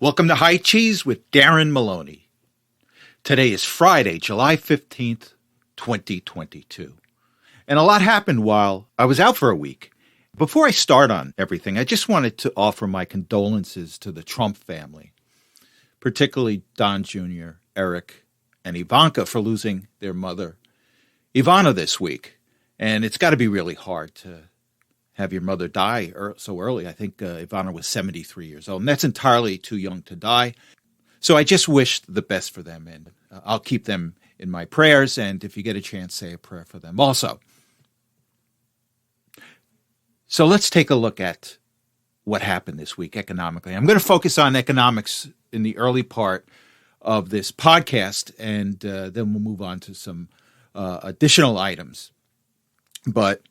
Welcome to High Cheese with Darren Maloney. Today is Friday, July 15th, 2022. And a lot happened while I was out for a week. Before I start on everything, I just wanted to offer my condolences to the Trump family, particularly Don Jr., Eric, and Ivanka for losing their mother, Ivana, this week. And it's got to be really hard to have your mother die so early. I think Ivana was 73 years old, and that's entirely too young to die. So I just wish the best for them, and I'll keep them in my prayers, and if you get a chance, say a prayer for them also. So let's take a look at what happened this week economically. I'm going to focus on economics in the early part of this podcast, and then we'll move on to some additional items. But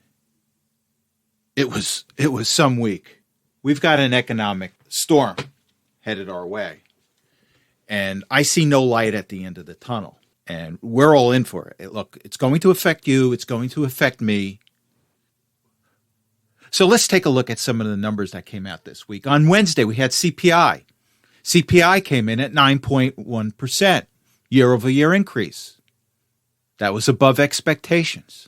it was some week. We've got an economic storm headed our way, and I see no light at the end of the tunnel, and we're all in for it. Look, it's going to affect you. It's going to affect me. So let's take a look at some of the numbers that came out this week. On Wednesday, we had CPI. CPI came in at 9.1%, year-over-year increase. That was above expectations.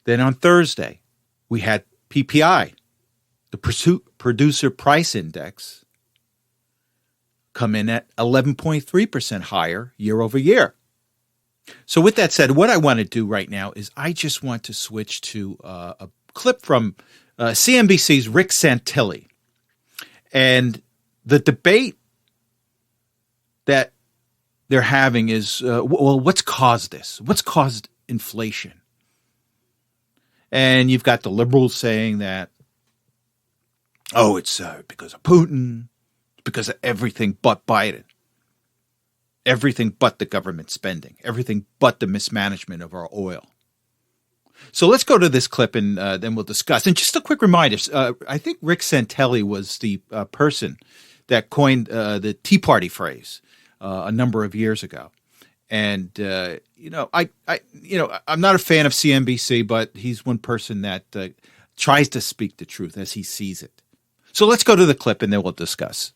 Then on Thursday, we had PPI, the Producer Price Index, come in at 11.3% higher year over year. So with that said, what I want to do right now is I just want to switch to a clip from CNBC's Rick Santilli. And the debate that they're having is, what's caused this? What's caused inflation? And you've got the liberals saying that, it's because of Putin, because of everything but Biden, everything but the government spending, everything but the mismanagement of our oil. So let's go to this clip and then we'll discuss. And just a quick reminder, I think Rick Santelli was the person that coined the Tea Party phrase a number of years ago. And, I'm not a fan of CNBC, but he's one person that tries to speak the truth as he sees it. So let's go to the clip and then we'll discuss.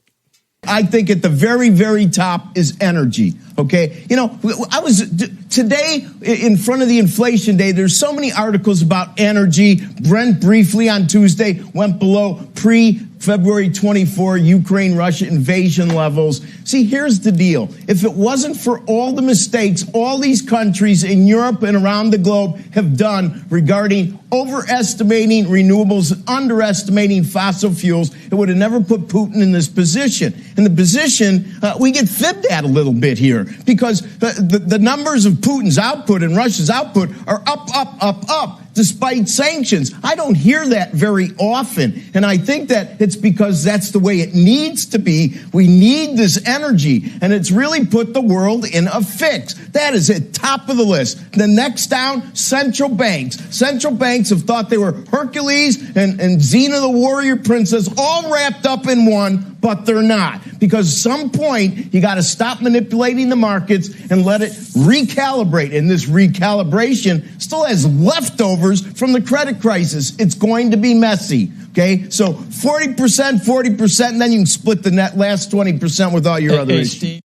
I think at the very, very top is energy. Okay. I was today in front of the inflation day. There's so many articles about energy. Brent briefly on Tuesday went below pre-February 24 Ukraine-Russia invasion levels. See, here's the deal. If it wasn't for all the mistakes all these countries in Europe and around the globe have done regarding overestimating renewables, underestimating fossil fuels, it would have never put Putin in this position. In the position, we get fibbed at a little bit here because the numbers of Putin's output and Russia's output are up, despite sanctions. I don't hear that very often. And I think that it's because that's the way it needs to be. We need this energy, and it's really put the world in a fix. That is at top of the list. The next down, central banks. Central banks have thought they were Hercules and Xena the warrior princess all wrapped up in one, but they're not. Because at some point, you got to stop manipulating the markets and let it recalibrate. And this recalibration still has leftovers from the credit crisis. It's going to be messy. Okay, so 40%, and then you can split the net last 20% with all your other issues.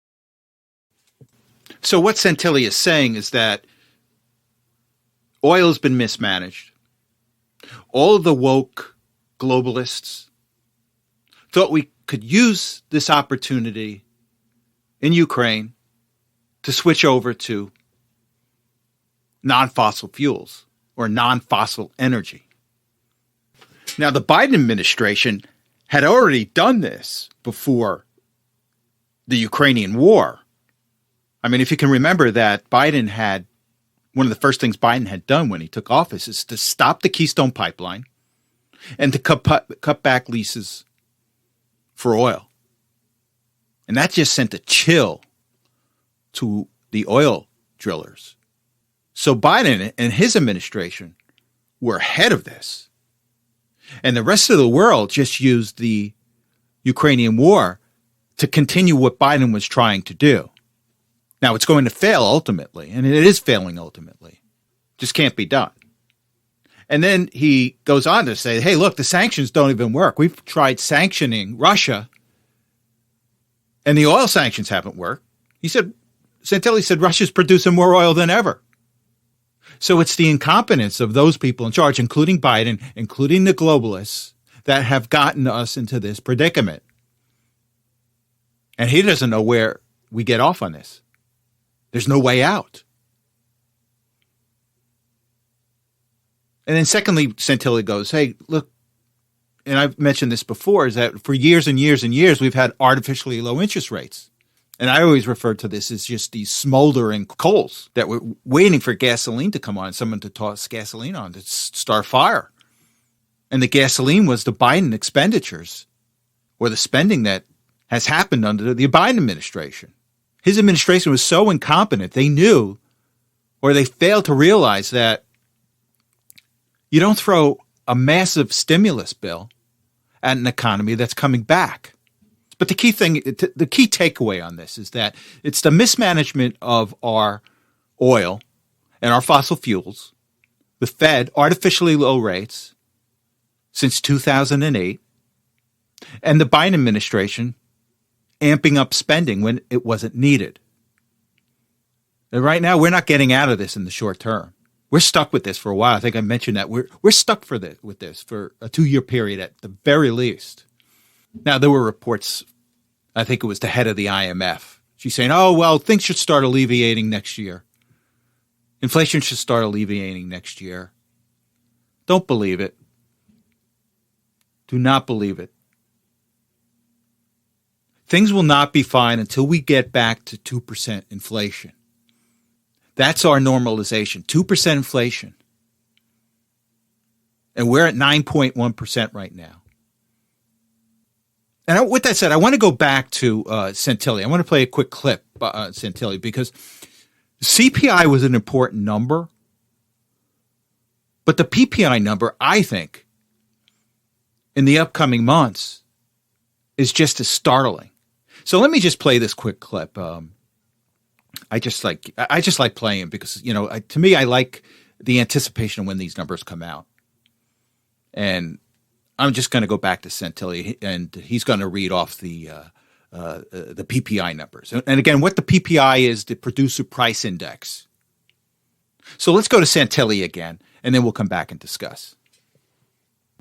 So what Santilli is saying is that oil has been mismanaged. All of the woke globalists thought we could use this opportunity in Ukraine to switch over to non-fossil fuels or non-fossil energy. Now, the Biden administration had already done this before the Ukrainian war. I mean, if you can remember that Biden had, one of the first things Biden had done when he took office is to stop the Keystone Pipeline and to cut back leases for oil. And that just sent a chill to the oil drillers. So Biden and his administration were ahead of this. And the rest of the world just used the Ukrainian war to continue what Biden was trying to do. Now, it's going to fail ultimately, and it is failing ultimately. Just can't be done. And then he goes on to say, hey, look, the sanctions don't even work. We've tried sanctioning Russia, And the oil sanctions haven't worked. Santilli said Russia's producing more oil than ever. So it's the incompetence of those people in charge, including Biden, including the globalists, that have gotten us into this predicament. And he doesn't know where we get off on this. There's no way out. And then secondly, Santilli goes, hey, look, and I've mentioned this before, is that for years and years and years, we've had artificially low interest rates. And I always refer to this as just these smoldering coals that were waiting for gasoline to come on, someone to toss gasoline on to start fire. And the gasoline was the Biden expenditures or the spending that has happened under the Biden administration. His administration was so incompetent, they knew or they failed to realize that you don't throw a massive stimulus bill at an economy that's coming back. But the key takeaway on this is that it's the mismanagement of our oil and our fossil fuels, the Fed, artificially low rates since 2008, and the Biden administration amping up spending when it wasn't needed. And right now, we're not getting out of this in the short term. We're stuck with this for a while. I think I mentioned that. We're stuck with this for a 2-year period at the very least. Now, there were reports, I think it was the head of the IMF. She's saying, oh, well, things should start alleviating next year. Inflation should start alleviating next year. Don't believe it. Do not believe it. Things will not be fine until we get back to 2% inflation. That's our normalization, 2% inflation. And we're at 9.1% right now. And with that said, I want to go back to Santilli. I want to play a quick clip on Santilli because CPI was an important number. But the PPI number, I think, in the upcoming months is just as startling. So let me just play this quick clip. I just like playing because, to me, I like the anticipation of when these numbers come out. And I'm just going to go back to Santilli, and he's going to read off the PPI numbers. And again, what the PPI is, the Producer Price Index. So let's go to Santilli again, and then we'll come back and discuss.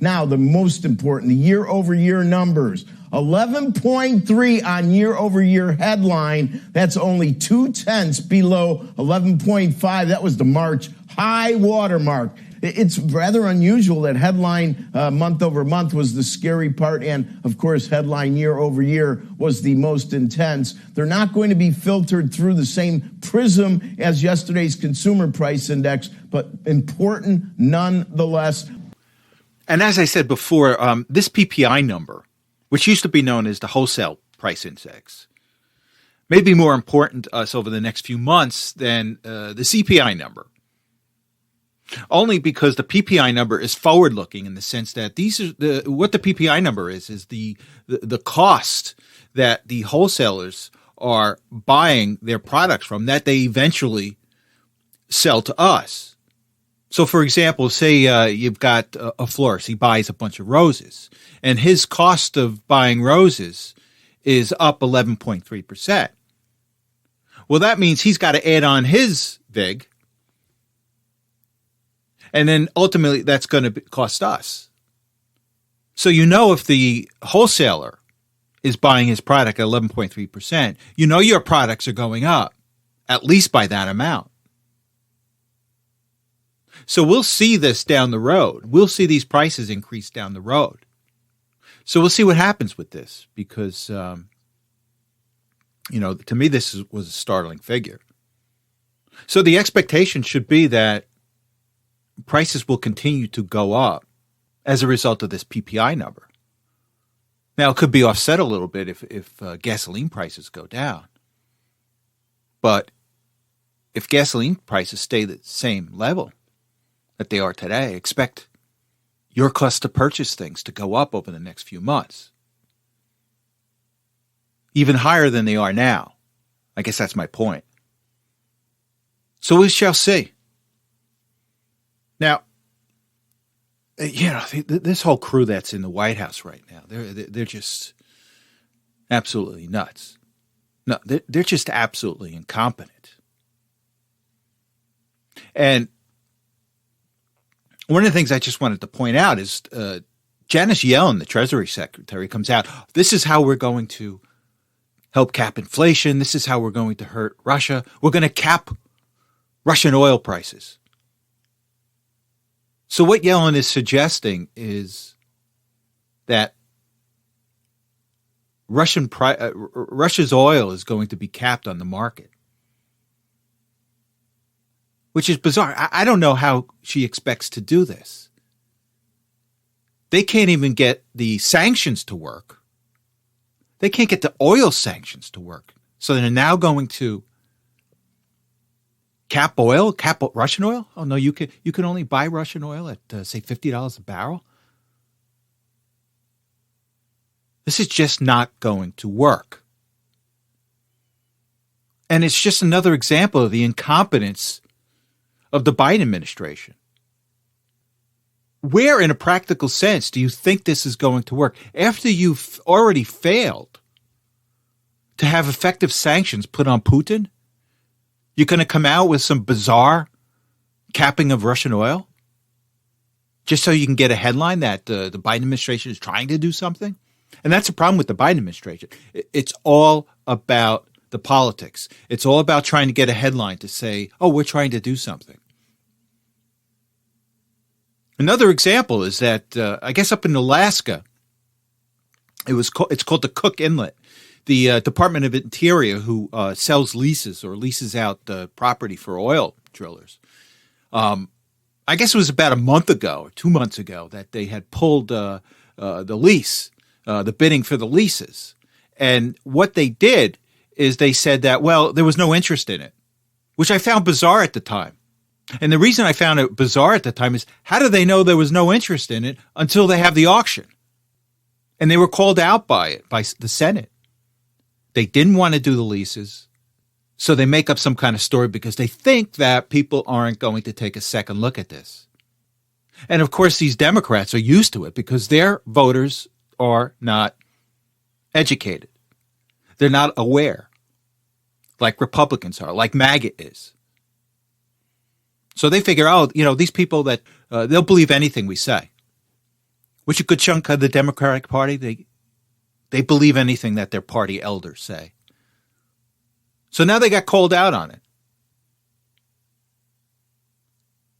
Now, the most important, the year-over-year numbers. 11.3 on year-over-year headline. That's only 0.2 below 11.5. That was the March high watermark. It's rather unusual that headline month over month was the scary part. And, of course, headline year over year was the most intense. They're not going to be filtered through the same prism as yesterday's consumer price index, but important nonetheless. And as I said before, this PPI number, which used to be known as the wholesale price index, may be more important to us over the next few months than the CPI number. Only because the PPI number is forward-looking in the sense that what the PPI number is the cost that the wholesalers are buying their products from that they eventually sell to us. So, for example, say you've got a florist. He buys a bunch of roses, and his cost of buying roses is up 11.3%. Well, that means he's got to add on his VIG, and then ultimately that's going to cost us. So if the wholesaler is buying his product at 11.3%, your products are going up at least by that amount. So we'll see this down the road. We'll see these prices increase down the road. So we'll see what happens with this because, to me, this was a startling figure. So the expectation should be that prices will continue to go up as a result of this PPI number. Now, it could be offset a little bit if gasoline prices go down. But if gasoline prices stay the same level that they are today, expect your cost to purchase things to go up over the next few months. Even higher than they are now. I guess that's my point. So we shall see. Now, this whole crew that's in the White House right now, they're just absolutely nuts. No, they're just absolutely incompetent. And one of the things I just wanted to point out is Janet Yellen, the Treasury Secretary, comes out. This is how we're going to help cap inflation. This is how we're going to hurt Russia. We're going to cap Russian oil prices. So what Yellen is suggesting is that Russia's oil is going to be capped on the market, which is bizarre. I don't know how she expects to do this. They can't even get the sanctions to work. They can't get the oil sanctions to work. So they're now going to cap Russian oil? Oh no, you can only buy Russian oil at say $50 a barrel. This is just not going to work. And it's just another example of the incompetence of the Biden administration. Where, in a practical sense, do you think this is going to work? After you've already failed to have effective sanctions put on Putin, you're going to come out with some bizarre capping of Russian oil? Just so you can get a headline that the Biden administration is trying to do something? And that's the problem with the Biden administration. It's all about the politics. It's all about trying to get a headline to say, oh, we're trying to do something. Another example is that, I guess up in Alaska, it's called the Cook Inlet. The Department of Interior, who sells leases or leases out the property for oil drillers, I guess it was about a month ago or 2 months ago that they had pulled the lease, the bidding for the leases. And what they did is they said that, well, there was no interest in it, which I found bizarre at the time. And the reason I found it bizarre at the time is, how do they know there was no interest in it until they have the auction? And they were called out by the Senate. They didn't want to do the leases, so they make up some kind of story because they think that people aren't going to take a second look at this. And of course, these Democrats are used to it because their voters are not educated. They're not aware, like Republicans are, like MAGA is. So they figure out, these people that they'll believe anything we say, which a good chunk of the Democratic Party, they believe anything that their party elders say. So now they got called out on it.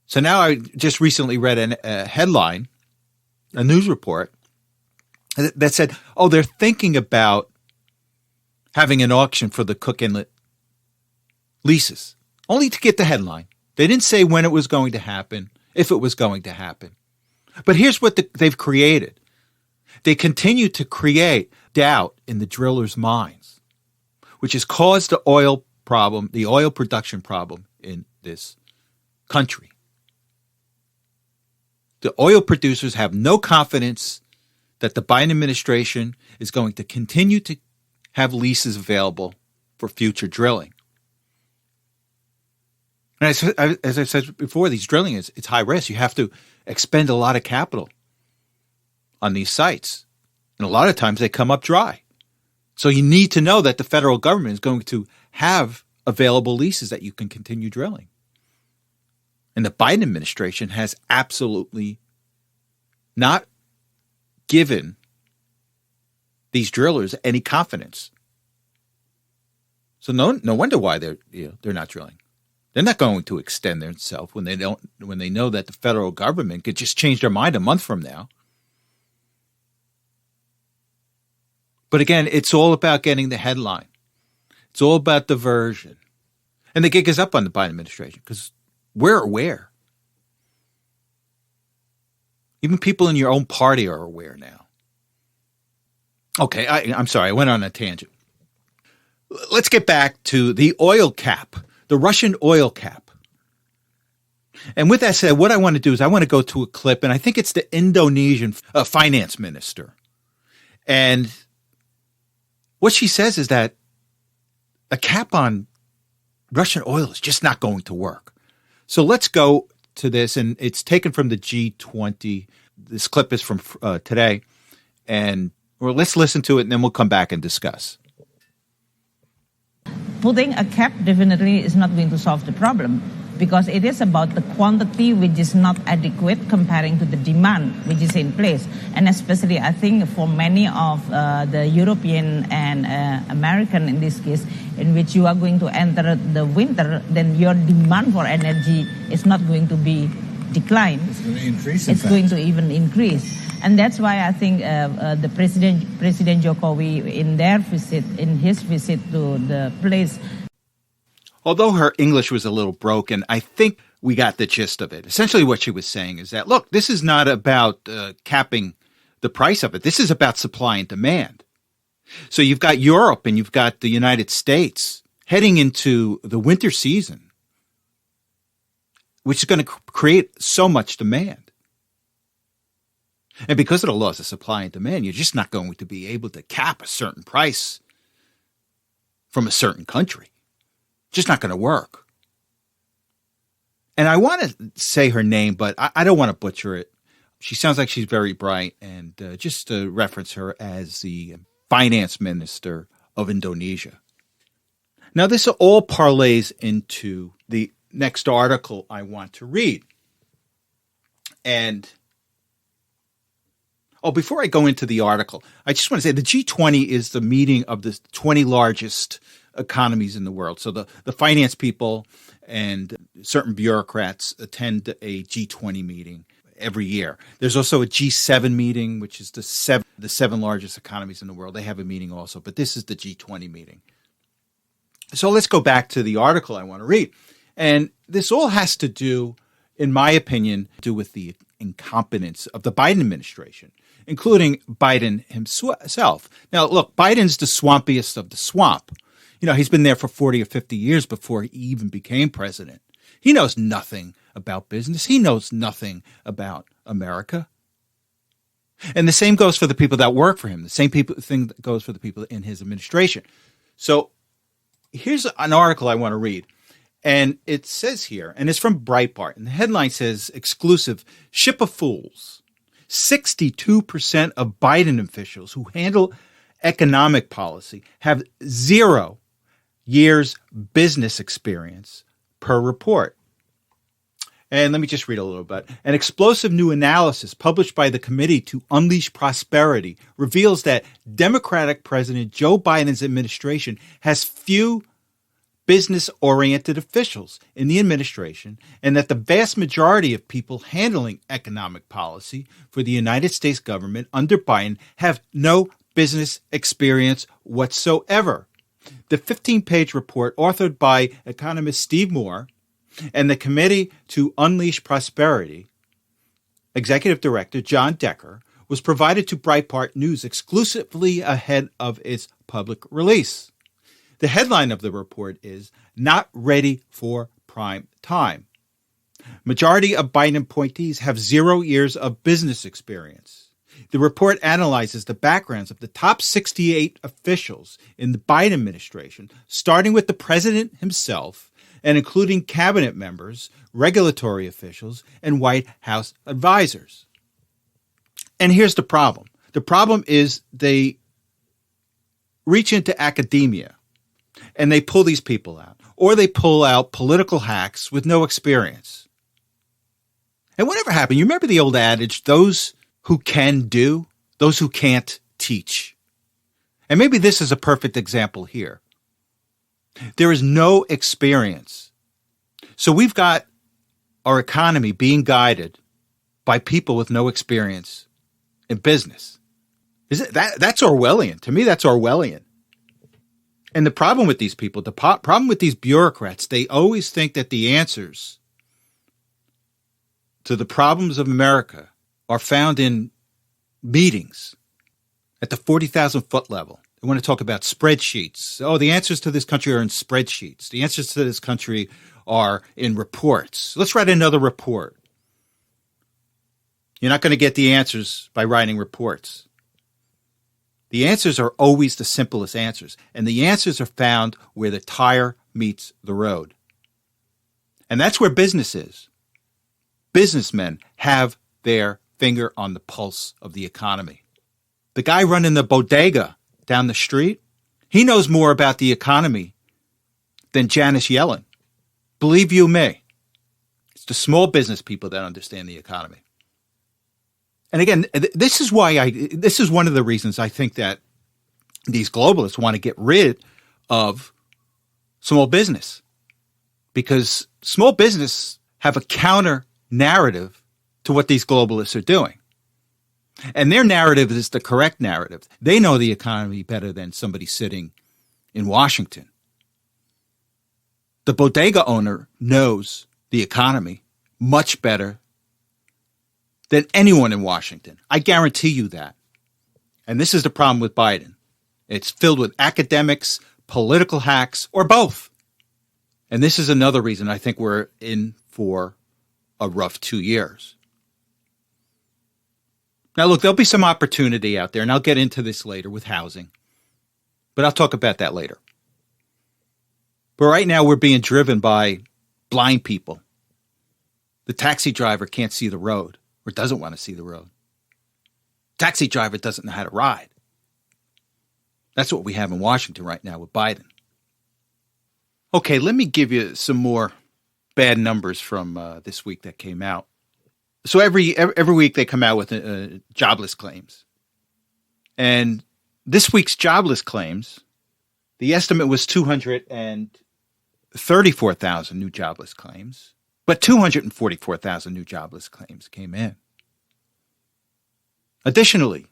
So now I just recently read a headline, a news report, that said, oh, they're thinking about having an auction for the Cook Inlet leases, only to get the headline. They didn't say when it was going to happen, if it was going to happen. But here's what they've created. They continue to create doubt in the drillers' minds, which has caused the oil problem, the oil production problem in this country. The oil producers have no confidence that the Biden administration is going to continue to have leases available for future drilling. And as I said before, these drilling it's high risk. You have to expend a lot of capital on these sites. And a lot of times they come up dry. So you need to know that the federal government is going to have available leases that you can continue drilling. And the Biden administration has absolutely not given these drillers any confidence. So no wonder why they're not drilling. They're not going to extend themselves when they know that the federal government could just change their mind a month from now. But again, it's all about getting the headline. It's all about diversion. And the gig is up on the Biden administration because we're aware. Even people in your own party are aware now. Okay, I'm sorry, I went on a tangent. Let's get back to the oil cap, the Russian oil cap. And with that said, what I want to do is I want to go to a clip, and I think it's the Indonesian finance minister. And what she says is that a cap on Russian oil is just not going to work. So let's go to this, and it's taken from the G20. This clip is from today, and let's listen to it, and then we'll come back and discuss. putting a cap definitely is not going to solve the problem, because it is about the quantity which is not adequate comparing to the demand which is in place. And especially, I think, for many of the European and American, in this case, in which you are going to enter the winter, then your demand for energy is not going to be declined. It's going to increase. It's going to even increase. And that's why I think the President Jokowi, in his visit to the place. Although her English was a little broken, I think we got the gist of it. Essentially what she was saying is that, look, this is not about capping the price of it. This is about supply and demand. So you've got Europe and you've got the United States heading into the winter season, which is going to create so much demand. And because of the laws of supply and demand, you're just not going to be able to cap a certain price from a certain country. Just not going to work. And I want to say her name, but I don't want to butcher it. She sounds like she's very bright, and just to reference her as the finance minister of Indonesia. Now, this all parlays into the next article I want to read. And, before I go into the article, I just want to say the G20 is the meeting of the 20 largest economies in the world. So the finance people and certain bureaucrats attend a G20 meeting every year. There's also a G7 meeting, which is the seven largest economies in the world. They have a meeting also, but this is the G20 meeting. So let's go back to the article I want to read. And this all has to do, in my opinion, with the incompetence of the Biden administration, including Biden himself. Now, look, Biden's the swampiest of the swamp. You know, he's been there for 40 or 50 years before he even became president. He knows nothing about business. He knows nothing about America. And the same goes for the people that work for him. The same thing that goes for the people in his administration. So here's an article I want to read. And it says here, and it's from Breitbart, and the headline says, exclusive, ship of fools. 62% of Biden officials who handle economic policy have 0 years business experience per report. And let me just read a little bit. An explosive new analysis published by the Committee to Unleash Prosperity reveals that Democratic President Joe Biden's administration has few business-oriented officials in the administration, and that the vast majority of people handling economic policy for the United States government under Biden have no business experience whatsoever. The 15-page report, authored by economist Steve Moore and the Committee to Unleash Prosperity, Executive Director John Decker, was provided to Breitbart News exclusively ahead of its public release. The headline of the report is, "Not Ready for Prime Time." Majority of Biden appointees have 0 years of business experience. The report analyzes the backgrounds of the top 68 officials in the Biden administration, starting with the president himself and including cabinet members, regulatory officials, and White House advisors. And here's the problem. The problem is they reach into academia and they pull these people out, or they pull out political hacks with no experience. And whatever happened, you remember the old adage, those who can do, those who can't teach. And maybe this is a perfect example here. There is no experience. So we've got our economy being guided by people with no experience in business. That's Orwellian. To me, that's Orwellian. And the problem with these people, the problem with these bureaucrats, they always think that the answers to the problems of America are found in meetings at the 40,000-foot level. They want to talk about spreadsheets. Oh, the answers to this country are in spreadsheets. The answers to this country are in reports. Let's write another report. You're not going to get the answers by writing reports. The answers are always the simplest answers, and the answers are found where the tire meets the road. And that's where business is. Businessmen have their finger on the pulse of the economy. The guy running the bodega down the street, he knows more about the economy than Janet Yellen. Believe you me, it's the small business people that understand the economy. And again, this is one of the reasons I think that these globalists want to get rid of small business, because small business have a counter narrative to what these globalists are doing. And their narrative is the correct narrative. They know the economy better than somebody sitting in Washington. The bodega owner knows the economy much better than anyone in Washington. I guarantee you that. And this is the problem with Biden. It's filled with academics, political hacks, or both. And this is another reason I think we're in for a rough 2 years. Now, look, there'll be some opportunity out there, and I'll get into this later with housing. But I'll talk about that later. But right now, we're being driven by blind people. The taxi driver can't see the road, or doesn't want to see the road. Taxi driver doesn't know how to ride. That's what we have in Washington right now with Biden. Okay, let me give you some more bad numbers from this week that came out. So every week they come out with jobless claims. And this week's jobless claims, the estimate was 234,000 new jobless claims, but 244,000 new jobless claims came in. Additionally,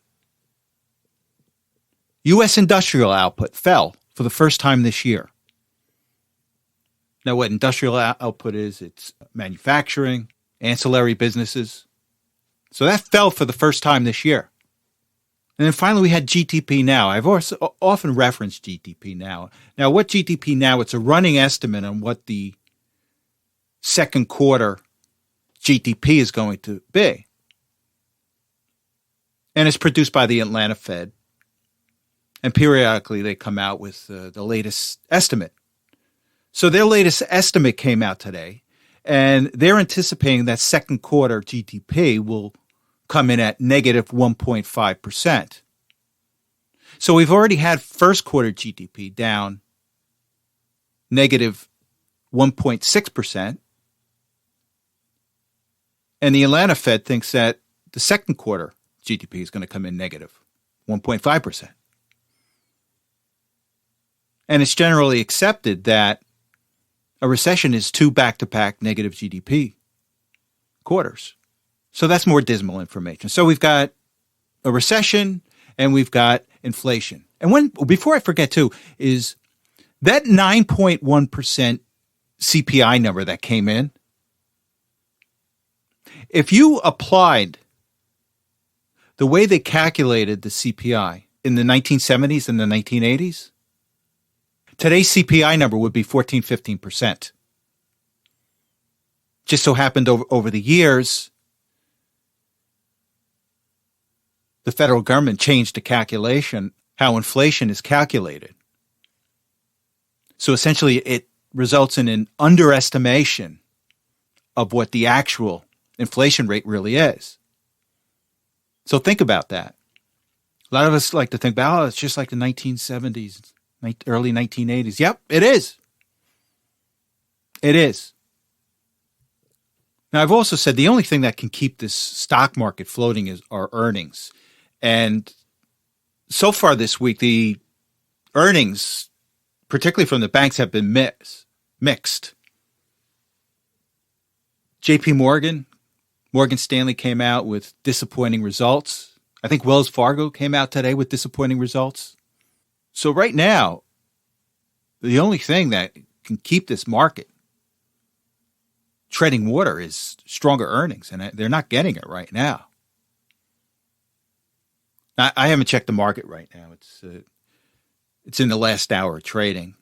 U.S. industrial output fell for the first time this year. Now, what industrial output is, it's manufacturing, ancillary businesses. So that fell for the first time this year. And then finally, we had GDP Now. I've also often referenced GDP Now. Now, what GDP Now? It's a running estimate on what the second quarter GDP is going to be. And it's produced by the Atlanta Fed. And periodically, they come out with the latest estimate. So their latest estimate came out today. And they're anticipating that second quarter GDP will come in at negative 1.5%. So we've already had first quarter GDP down negative 1.6%. And the Atlanta Fed thinks that the second quarter GDP is going to come in negative 1.5%. And it's generally accepted that a recession is 2 back-to-back negative GDP quarters. So that's more dismal information. So we've got a recession and we've got inflation. And before I forget too, is that 9.1% CPI number that came in, if you applied the way they calculated the CPI in the 1970s and the 1980s, today's CPI number would be 15%. Just so happened over the years, the federal government changed the calculation, how inflation is calculated. So essentially, it results in an underestimation of what the actual inflation rate really is. So think about that. A lot of us like to think about, it's just like the 1970s, early 1980s. Yep, it is. It is. Now, I've also said the only thing that can keep this stock market floating are earnings. And so far this week, the earnings, particularly from the banks, have been mixed. JP Morgan Stanley came out with disappointing results. I think Wells Fargo came out today with disappointing results. So right now, the only thing that can keep this market treading water is stronger earnings, and they're not getting it right now. I haven't checked the market right now. It's in the last hour of trading.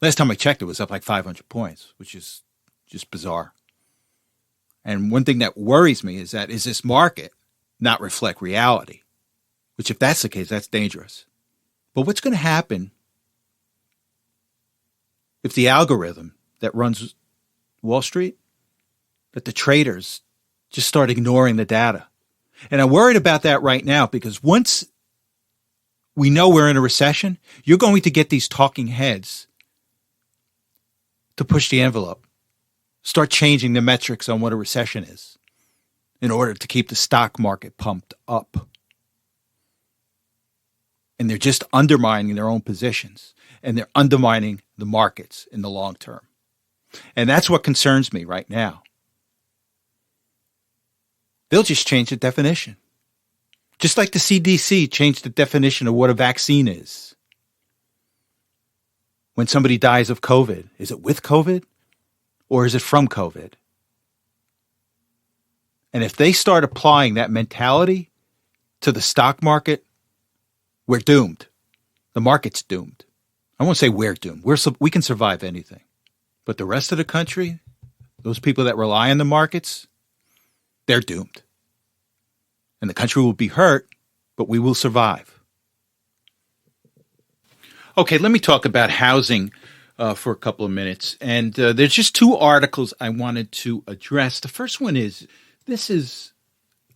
Last time I checked, it was up like 500 points, which is just bizarre. And one thing that worries me is this market not reflect reality? Which, if that's the case, that's dangerous. But what's going to happen if the algorithm that runs Wall Street, that the traders just start ignoring the data? And I'm worried about that right now, because once we know we're in a recession, you're going to get these talking heads to push the envelope, start changing the metrics on what a recession is in order to keep the stock market pumped up. And they're just undermining their own positions, and they're undermining the markets in the long term. And that's what concerns me right now. They'll just change the definition. Just like the CDC changed the definition of what a vaccine is. When somebody dies of COVID, is it with COVID or is it from COVID? And if they start applying that mentality to the stock market, we're doomed. The market's doomed. I won't say we're doomed. We can survive anything. But the rest of the country, those people that rely on the markets, they're doomed. And the country will be hurt, but we will survive. Okay, let me talk about housing for a couple of minutes. And there's just two articles I wanted to address. The first one is, this is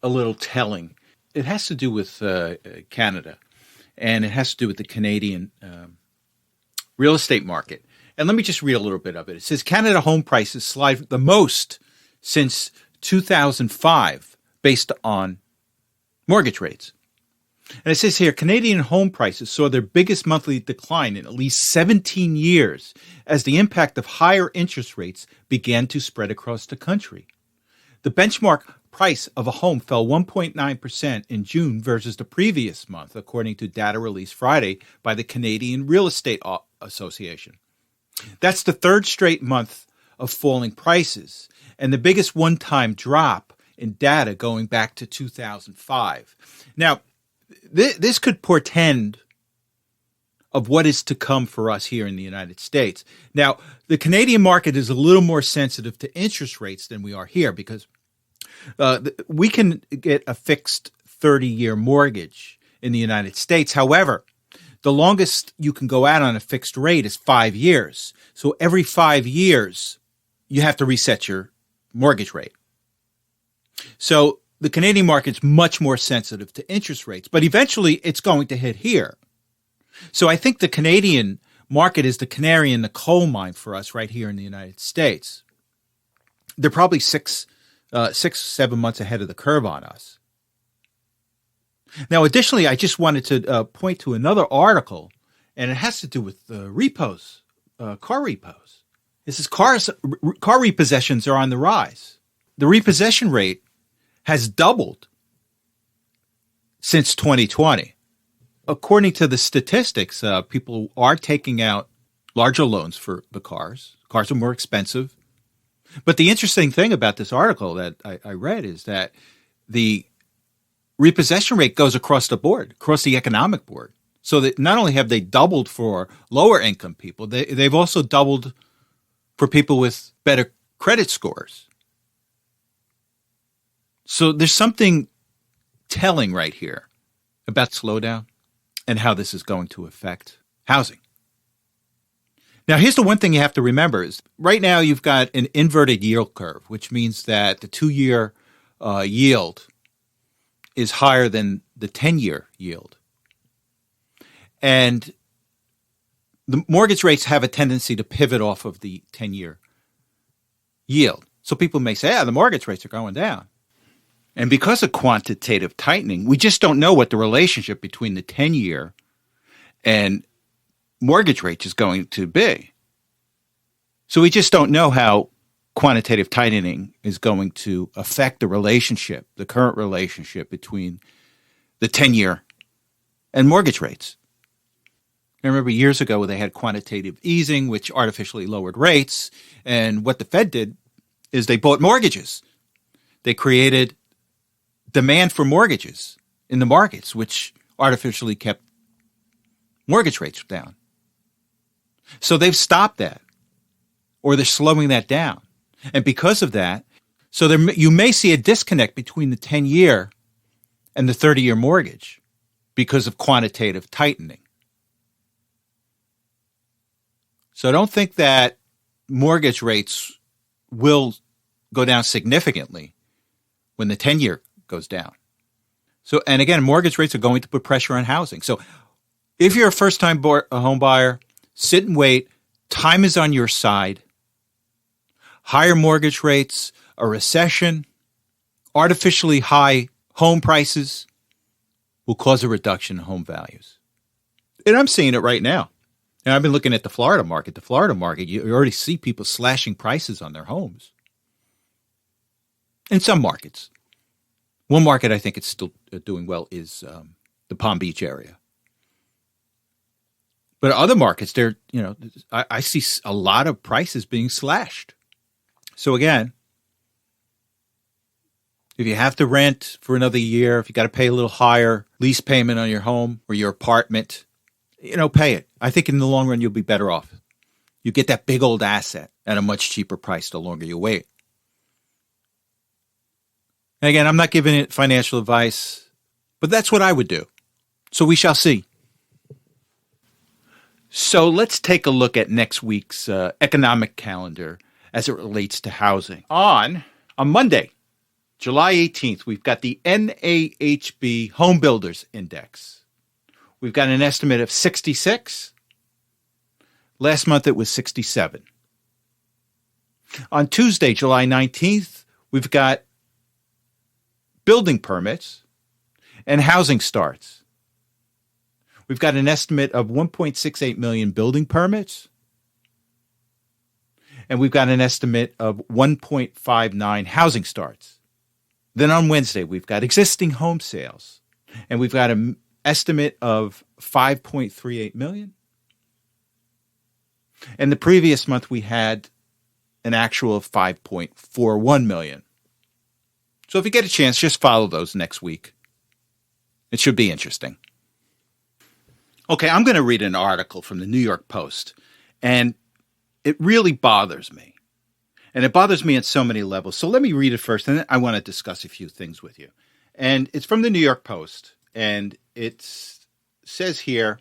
a little telling. It has to do with Canada, and it has to do with the Canadian real estate market. And let me just read a little bit of it. It says, Canada home prices slide the most since 2005 based on mortgage rates. And it says here, Canadian home prices saw their biggest monthly decline in at least 17 years as the impact of higher interest rates began to spread across the country. The benchmark price of a home fell 1.9% in June versus the previous month, according to data released Friday by the Canadian Real Estate Association. That's the third straight month of falling prices and the biggest one-time drop in data going back to 2005. Now, this could portend of what is to come for us here in the United States. Now, the Canadian market is a little more sensitive to interest rates than we are here because we can get a fixed 30-year mortgage in the United States. However, the longest you can go out on a fixed rate is 5 years. So every 5 years, you have to reset your mortgage rate. So the Canadian market's much more sensitive to interest rates, but eventually it's going to hit here. So I think the Canadian market is the canary in the coal mine for us right here in the United States. They're probably 7 months ahead of the curve on us. Now, additionally, I just wanted to point to another article, and it has to do with repos, car repos. This is car repossessions are on the rise. The repossession rate has doubled since 2020. According to the statistics, people are taking out larger loans for the cars. Cars are more expensive. But the interesting thing about this article that I read is that the repossession rate goes across the board, across the economic board. So that not only have they doubled for lower income people, they've also doubled for people with better credit scores. So there's something telling right here about slowdown and how this is going to affect housing. Now, here's the one thing you have to remember is right now you've got an inverted yield curve, which means that the 2-year yield is higher than the 10-year yield. And the mortgage rates have a tendency to pivot off of the 10-year yield. So people may say, the mortgage rates are going down. And because of quantitative tightening, we just don't know what the relationship between the 10-year and mortgage rates is going to be. So we just don't know how quantitative tightening is going to affect the relationship, the current relationship between the 10-year and mortgage rates. I remember years ago they had quantitative easing, which artificially lowered rates. And what the Fed did is they bought mortgages. They created demand for mortgages in the markets, which artificially kept mortgage rates down. So they've stopped that, or they're slowing that down. And because of that, so you may see a disconnect between the 10-year and the 30-year mortgage because of quantitative tightening. So I don't think that mortgage rates will go down significantly when the 10-year goes down. So, and again, mortgage rates are going to put pressure on housing. So if you're a first-time home buyer, sit and wait. Time is on your side. higher mortgage rates, a recession, artificially high home prices will cause a reduction in home values. And I'm seeing it right now. And I've been looking at the Florida market. The Florida market, you already see people slashing prices on their homes. In some markets. One market I think it's still doing well is the Palm Beach area. But other markets, I see a lot of prices being slashed. So again, if you have to rent for another year, if you got to pay a little higher lease payment on your home or your apartment, pay it. I think in the long run, you'll be better off. You get that big old asset at a much cheaper price the longer you wait. And again, I'm not giving it financial advice, but that's what I would do. So we shall see. So let's take a look at next week's economic calendar as it relates to housing. On Monday, July 18th, we've got the NAHB Home Builders Index. We've got an estimate of 66. Last month it was 67. On Tuesday, July 19th, we've got building permits and housing starts. We've got an estimate of 1.68 million building permits, and we've got an estimate of 1.59 housing starts. Then on Wednesday, we've got existing home sales, and we've got an estimate of 5.38 million. And the previous month, we had an actual of 5.41 million. So if you get a chance, just follow those next week. It should be interesting. Okay, I'm going to read an article from the New York Post, and it really bothers me. And it bothers me at so many levels. So let me read it first, and then I want to discuss a few things with you. And it's from the New York Post, and it says here,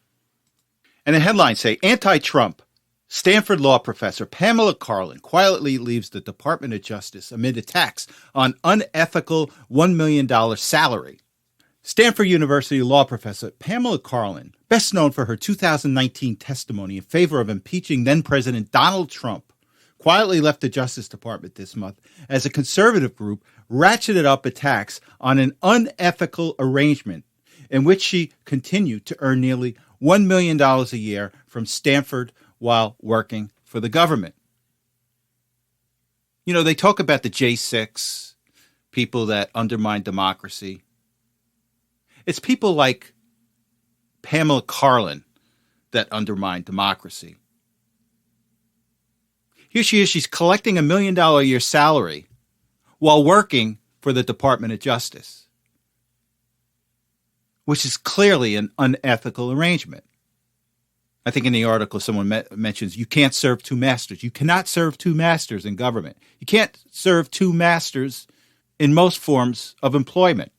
and the headlines say, anti-Trump, Stanford law professor Pamela Karlan quietly leaves the Department of Justice amid attacks on unethical $1 million salary. Stanford University law professor Pamela Karlan, best known for her 2019 testimony in favor of impeaching then-President Donald Trump, quietly left the Justice Department this month as a conservative group ratcheted up attacks on an unethical arrangement in which she continued to earn nearly $1 million a year from Stanford while working for the government. They talk about the J6, people that undermine democracy. It's people like Pamela Karlan that undermine democracy. Here she is, she's collecting $1 million a year salary while working for the Department of Justice, which is clearly an unethical arrangement. I think in the article someone mentions you can't serve two masters. You cannot serve two masters in government. You can't serve two masters in most forms of employment.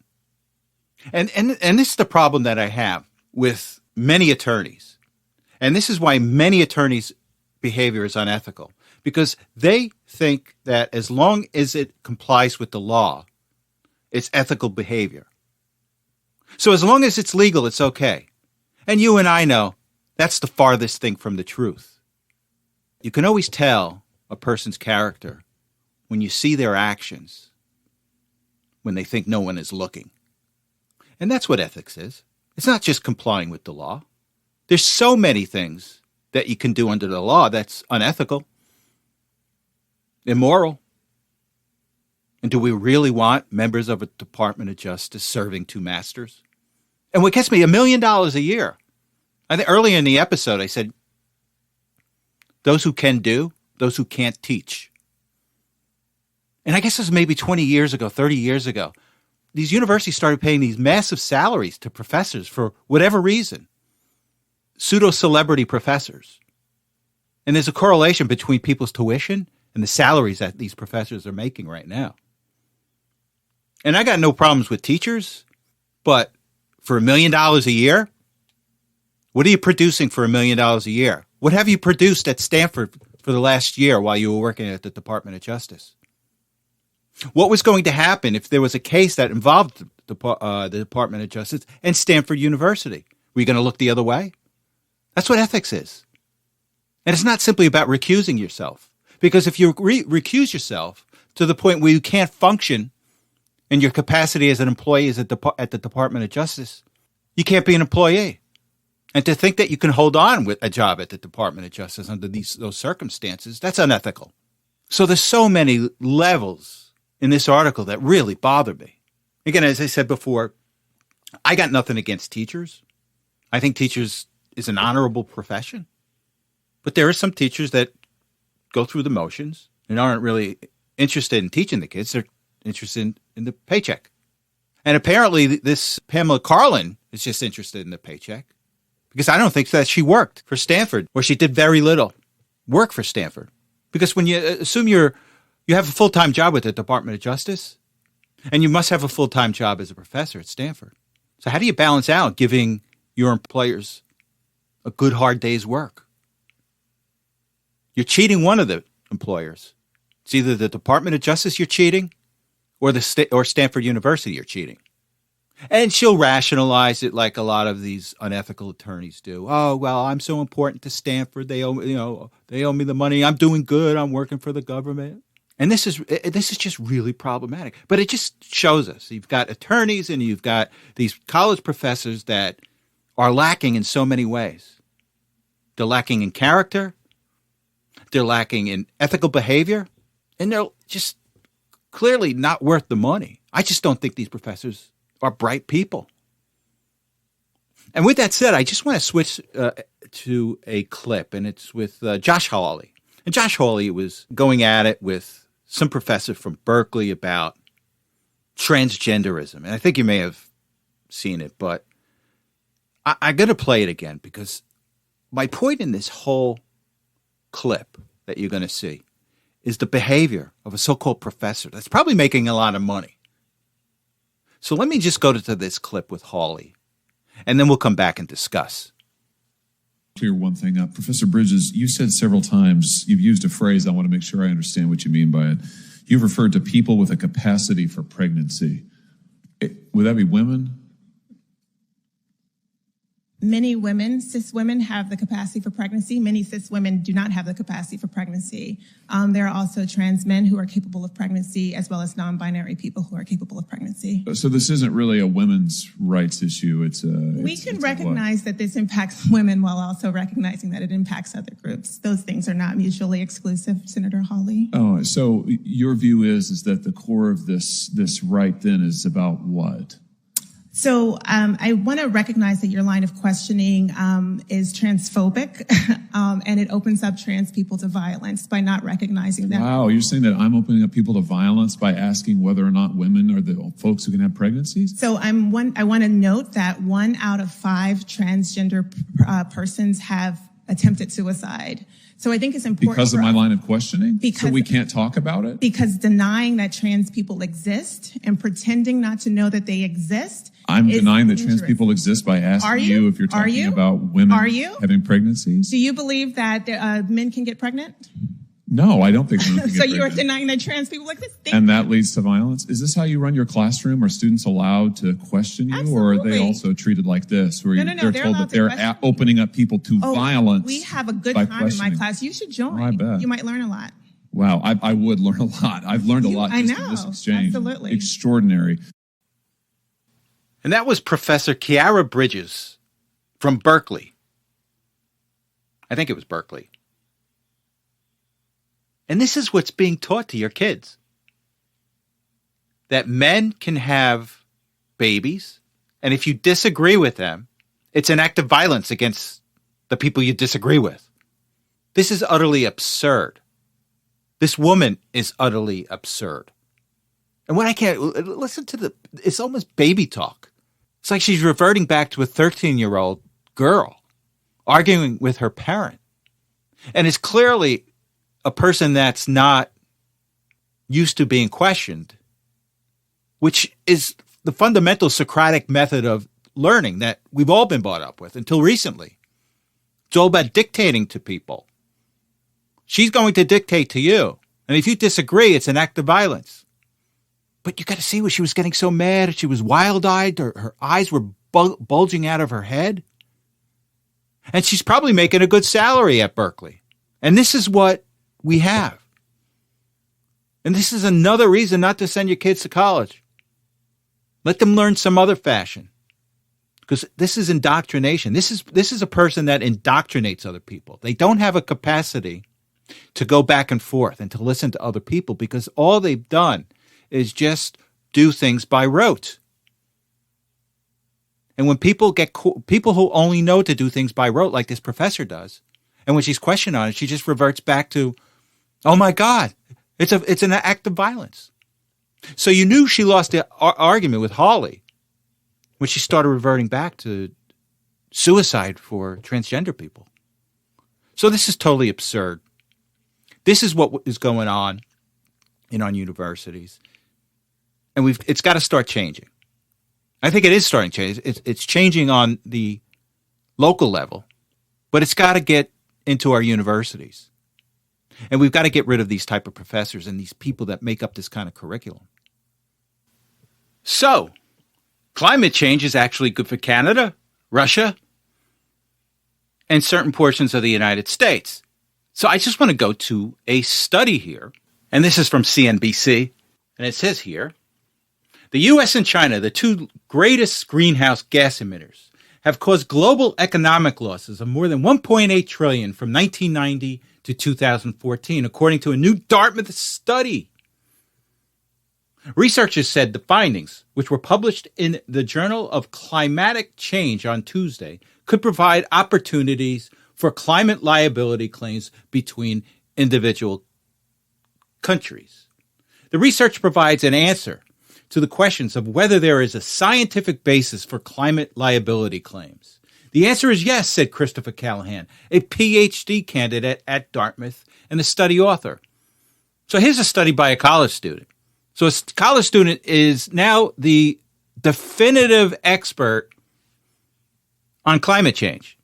And this is the problem that I have with many attorneys. And this is why many attorneys' behavior is unethical. Because they think that as long as it complies with the law, it's ethical behavior. So as long as it's legal, it's okay. And you and I know that's the farthest thing from the truth. You can always tell a person's character when you see their actions, when they think no one is looking. And that's what ethics is. It's not just complying with the law. There's so many things that you can do under the law that's unethical, immoral. And do we really want members of a Department of Justice serving two masters? And what gets me, $1 million a year. I think earlier in the episode I said, those who can do, those who can't teach. And I guess this was maybe 20 years ago, 30 years ago. These universities started paying these massive salaries to professors for whatever reason. Pseudo-celebrity professors. And there's a correlation between people's tuition and the salaries that these professors are making right now. And I got no problems with teachers, but for $1 million a year, what are you producing for $1 million a year? What have you produced at Stanford for the last year while you were working at the Department of Justice? What was going to happen if there was a case that involved the Department of Justice and Stanford University? Were you going to look the other way? That's what ethics is. And it's not simply about recusing yourself. Because if you recuse yourself to the point where you can't function in your capacity as an employee at the Department of Justice, you can't be an employee. And to think that you can hold on with a job at the Department of Justice under those circumstances, that's unethical. So there's so many levels in this article that really bother me. Again, as I said before, I got nothing against teachers. I think teachers is an honorable profession. But there are some teachers that go through the motions and aren't really interested in teaching the kids. They're interested in the paycheck. And apparently this Pamela Karlan is just interested in the paycheck. Because I don't think that she worked for Stanford, or she did very little work for Stanford. Because when you assume you have a full-time job with the Department of Justice, and you must have a full-time job as a professor at Stanford. So how do you balance out giving your employers a good, hard day's work? You're cheating one of the employers. It's either the Department of Justice you're cheating, or or Stanford University you're cheating. And she'll rationalize it like a lot of these unethical attorneys do. Oh, well, I'm so important to Stanford. They owe me the money. I'm doing good. I'm working for the government. And this is just really problematic. But it just shows us you've got attorneys and you've got these college professors that are lacking in so many ways. They're lacking in character. They're lacking in ethical behavior. And they're just clearly not worth the money. I just don't think these professors are bright people. And with that said, I just want to switch to a clip, and it's with Josh Hawley. And Josh Hawley was going at it with some professor from Berkeley about transgenderism. And I think you may have seen it, but I'm going to play it again because my point in this whole clip that you're going to see is the behavior of a so-called professor that's probably making a lot of money. So let me just go to this clip with Hawley, and then we'll come back and discuss. Clear one thing up. Professor Bridges, you said several times, you've used a phrase, I want to make sure I understand what you mean by it. You've referred to people with a capacity for pregnancy. Would that be women? Many women, cis women, have the capacity for pregnancy. Many cis women do not have the capacity for pregnancy. There are also trans men who are capable of pregnancy, as well as non-binary people who are capable of pregnancy. So this isn't really a women's rights issue. We can recognize that this impacts women while also recognizing that it impacts other groups. Those things are not mutually exclusive, Senator Hawley. Oh, so your view is that the core of this right then is about what? So I want to recognize that your line of questioning is transphobic, and it opens up trans people to violence by not recognizing that. Wow, you're saying that I'm opening up people to violence by asking whether or not women are the folks who can have pregnancies? So I want to note that 1 out of 5 transgender persons have attempted suicide. So I think it's important because of my line of questioning. Because so we can't talk about it. Because denying that trans people exist and pretending not to know that they exist. I'm denying that trans people exist by asking you if you're talking about women having pregnancies. Do you believe that men can get pregnant? No, I don't think women can get So pregnant. you are denying that trans people exist? And that leads to violence? Is this how you run your classroom? Are students allowed to question you? Absolutely. Or are they also treated like this? Where No, they're told that they're opening up people to violence? We have a good time in my class. You should join. I bet. You might learn a lot. Wow, I would learn a lot. I've learned a lot just in this exchange. Absolutely. Extraordinary. And that was Professor Kiara Bridges from Berkeley. I think it was Berkeley. And this is what's being taught to your kids. That men can have babies, and if you disagree with them, it's an act of violence against the people you disagree with. This is utterly absurd. This woman is utterly absurd. And when I can't listen to it's almost baby talk. It's like she's reverting back to a 13-year-old girl arguing with her parent. And it's clearly a person that's not used to being questioned, which is the fundamental Socratic method of learning that we've all been brought up with until recently. It's all about dictating to people. She's going to dictate to you. And if you disagree, it's an act of violence. But you got to see what she was getting so mad. She was wild-eyed. Her eyes were bulging out of her head. And she's probably making a good salary at Berkeley. And this is what we have. And this is another reason not to send your kids to college. Let them learn some other fashion. Because this is indoctrination. This is a person that indoctrinates other people. They don't have a capacity to go back and forth and to listen to other people because all they've done is just do things by rote. And when people people who only know to do things by rote, like this professor does, and when she's questioned on it, she just reverts back to, oh my God, it's an act of violence. So you knew she lost the argument with Hawley when she started reverting back to suicide for transgender people. So this is totally absurd. This is what is going on on universities. And it's got to start changing. I think it is starting to change. It's changing on the local level, but it's got to get into our universities. And we've got to get rid of these type of professors and these people that make up this kind of curriculum. So, climate change is actually good for Canada, Russia, and certain portions of the United States. So I just want to go to a study here, and this is from CNBC, and it says here, the U.S. and China, the two greatest greenhouse gas emitters, have caused global economic losses of more than $1.8 trillion from 1990 to 2014, according to a new Dartmouth study. Researchers said the findings, which were published in the Journal of Climatic Change on Tuesday, could provide opportunities for climate liability claims between individual countries. The research provides an answer to the questions of whether there is a scientific basis for climate liability claims. The answer is yes, said Christopher Callahan, a PhD candidate at Dartmouth and a study author. So here's a study by a college student. So a college student is now the definitive expert on climate change.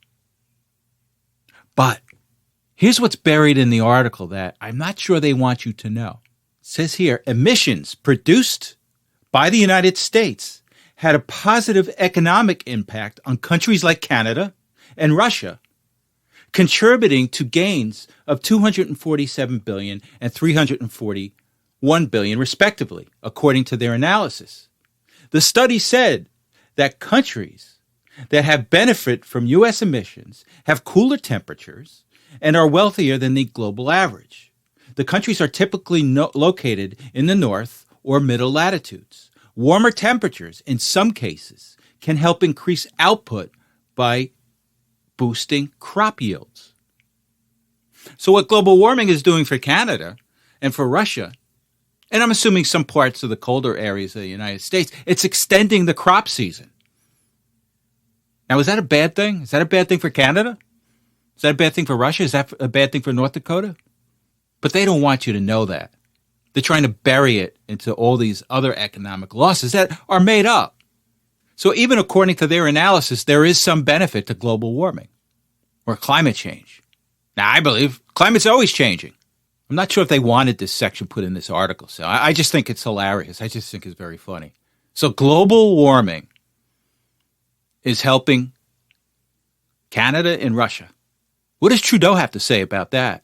But here's what's buried in the article that I'm not sure they want you to know. It says here, emissions produced by the United States had a positive economic impact on countries like Canada and Russia, contributing to gains of $247 billion and $341 billion, respectively, according to their analysis. The study said that countries that have benefit from U.S. emissions have cooler temperatures and are wealthier than the global average. The countries are typically located in the north or middle latitudes. Warmer temperatures, in some cases, can help increase output by boosting crop yields. So what global warming is doing for Canada and for Russia, and I'm assuming some parts of the colder areas of the United States, it's extending the crop season. Now, is that a bad thing? Is that a bad thing for Canada? Is that a bad thing for Russia? Is that a bad thing for North Dakota? But they don't want you to know that. They're trying to bury it into all these other economic losses that are made up. So even according to their analysis, there is some benefit to global warming or climate change. Now, I believe climate's always changing. I'm not sure if they wanted this section put in this article. So I just think it's hilarious. I just think it's very funny. So global warming is helping Canada and Russia. What does Trudeau have to say about that?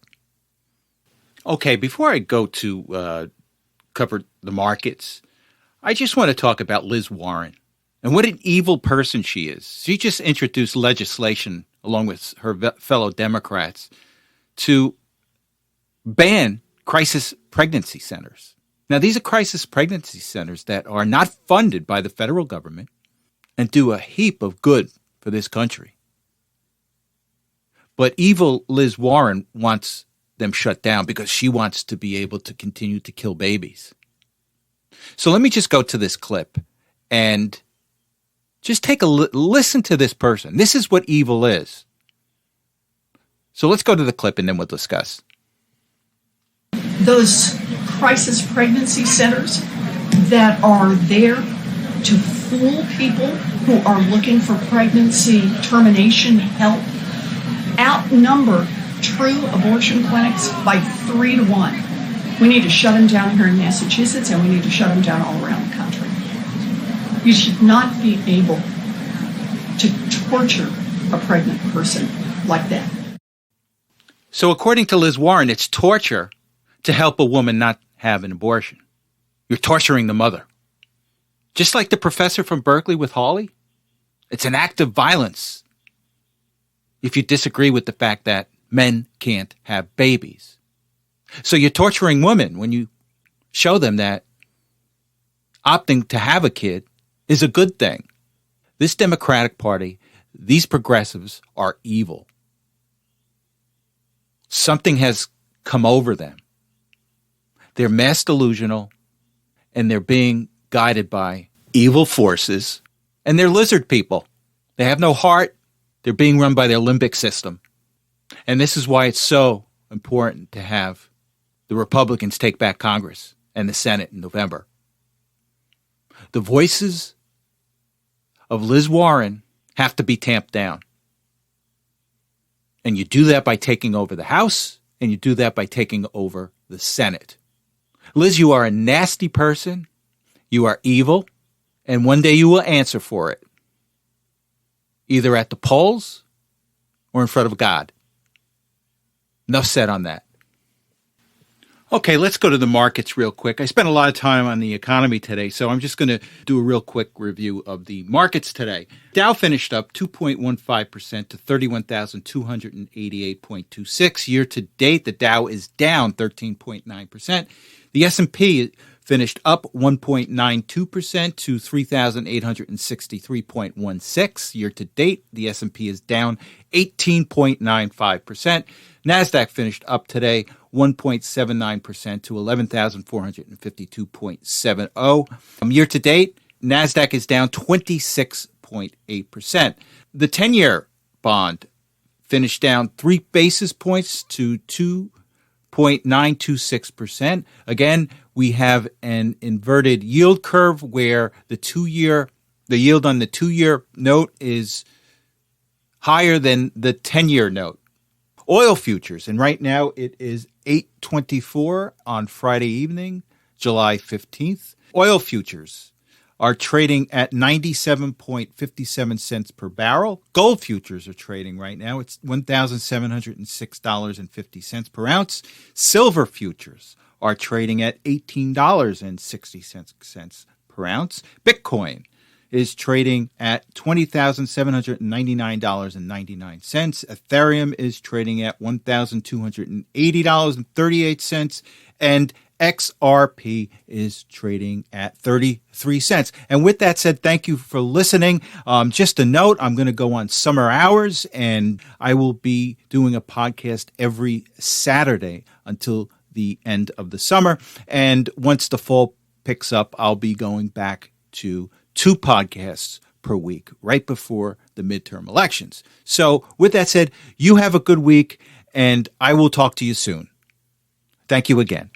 Okay, before I go to cover the markets, I just want to talk about Liz Warren and what an evil person she is. She just introduced legislation, along with her fellow Democrats, to ban crisis pregnancy centers. Now, these are crisis pregnancy centers that are not funded by the federal government and do a heap of good for this country. But evil Liz Warren wants them shut down because she wants to be able to continue to kill babies. So let me just go to this clip and just take a listen to this person. This is what evil is. So let's go to the clip and then we'll discuss. Those crisis pregnancy centers that are there to fool people who are looking for pregnancy termination help outnumber true abortion clinics by 3 to 1. We need to shut them down here in Massachusetts, and we need to shut them down all around the country. You should not be able to torture a pregnant person like that. So according to Liz Warren, it's torture to help a woman not have an abortion. You're torturing the mother. Just like the professor from Berkeley with Hawley, it's an act of violence if you disagree with the fact that men can't have babies. So you're torturing women when you show them that opting to have a kid is a good thing. This Democratic Party, these progressives are evil. Something has come over them. They're mass delusional, and they're being guided by evil forces, and they're lizard people. They have no heart. They're being run by their limbic system. And this is why it's so important to have the Republicans take back Congress and the Senate in November. The voices of Liz Warren have to be tamped down. And you do that by taking over the House, and you do that by taking over the Senate. Liz, you are a nasty person. You are evil. And one day you will answer for it, either at the polls or in front of God. Enough said on that. Okay, let's go to the markets real quick. I spent a lot of time on the economy today, so I'm just going to do a real quick review of the markets today. Dow finished up 2.15% to 31,288.26. Year to date, the Dow is down 13.9%. The S&P finished up 1.92% to 3,863.16. Year to date, the S&P is down 18.95%. NASDAQ finished up today 1.79% to 11,452.70. Year to date, NASDAQ is down 26.8%. The 10-year bond finished down 3 basis points to 2.926%. Again, we have an inverted yield curve where the yield on the 2-year note is higher than the 10-year note. Oil futures, and right now it is 8:24 on Friday evening, July 15th. Oil futures are trading at 97.57 cents per barrel. Gold futures are trading right now. It's $1,706.50 per ounce. Silver futures are trading at $18.60 per ounce. Bitcoin is trading at $20,799.99. Ethereum is trading at $1,280.38. And XRP is trading at 33 cents. And with that said, thank you for listening. Just a note, I'm going to go on summer hours, and I will be doing a podcast every Saturday until the end of the summer. And once the fall picks up, I'll be going back to 2 podcasts per week right before the midterm elections. So with that said, you have a good week, and I will talk to you soon. Thank you again.